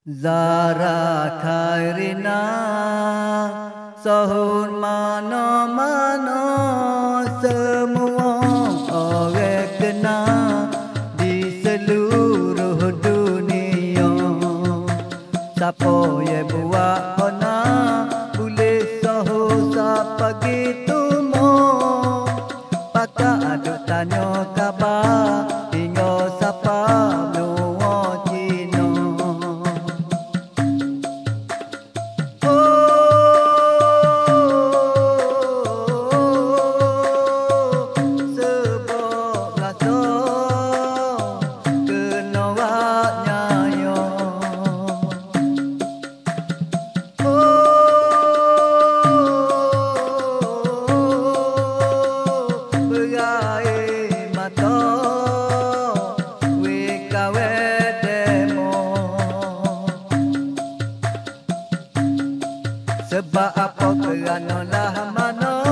Zara Khairina Sahur mano-mano semua orang kena di seluruh dunia. Siapa yang buat kena boleh sahur sapagi tumo. Pakak aduk tanya khabar hingga siapa menua Cina. Sebab apa kerana lah mana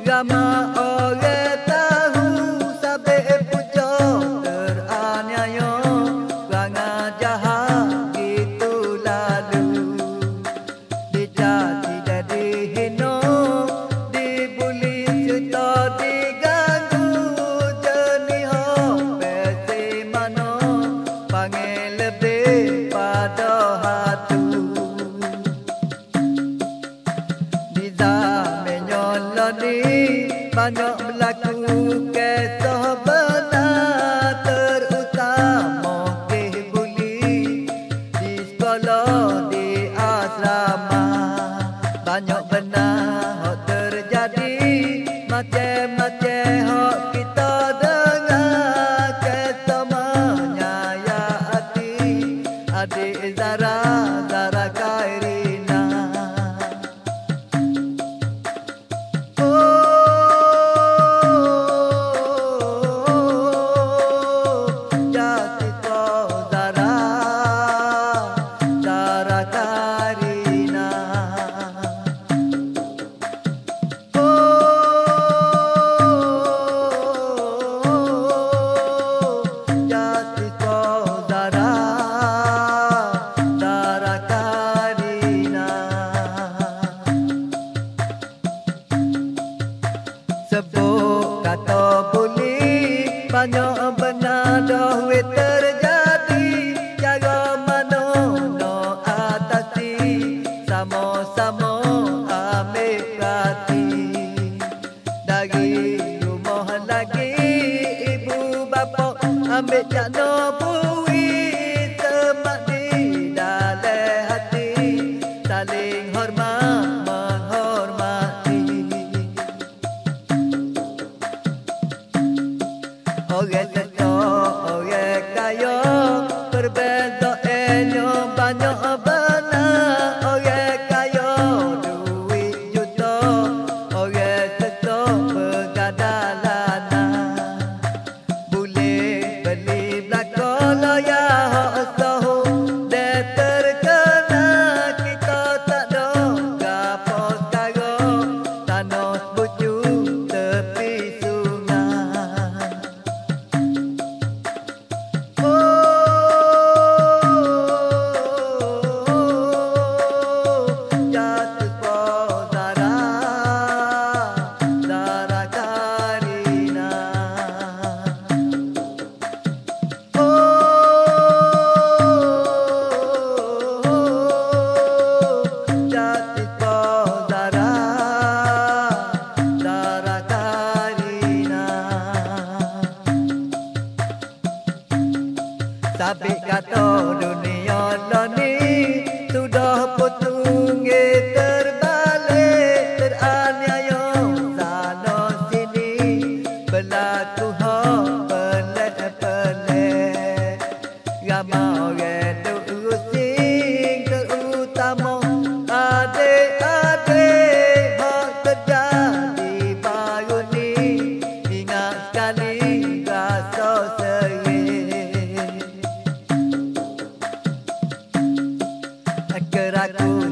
ramai orang tahu sampai puja teraniaya perangai jahat gitu lalu dicaci dan dihina dibuli serta diganggu jenih pesi mana panggil lebih pada hatu. Banyak berlaku kisah benar terutama dibuli di sekolah di asrama. Banyak benar hak terjadi macam-macam hak kita dengar kisah menyayat hati adik Zara Khairina. Sebut kata boleh banyak benar duit terjadi. Cara mana nak atasi sama-sama ambil perhati. Dari rumah lagi ibu bapa ambil jana bui semak di dalam hati saling hormat menghormati. Orang sesat, orang kaya, perbezaannya banyak benar. Orang kaya duit juta, orang sesat bergadang lana. Boleh beli belakang loya hak sahur dan terkena kita tak ada gapo sekarang tanah bucu tepi sungai. Tapi kata dunia ni sudah putung terbalik teraniaya sana sini berlaku hak pelik-pelik. Ramai orang terusing terutama adik-adik hak terjadi baru ni ingat sekali rasa seri. Aku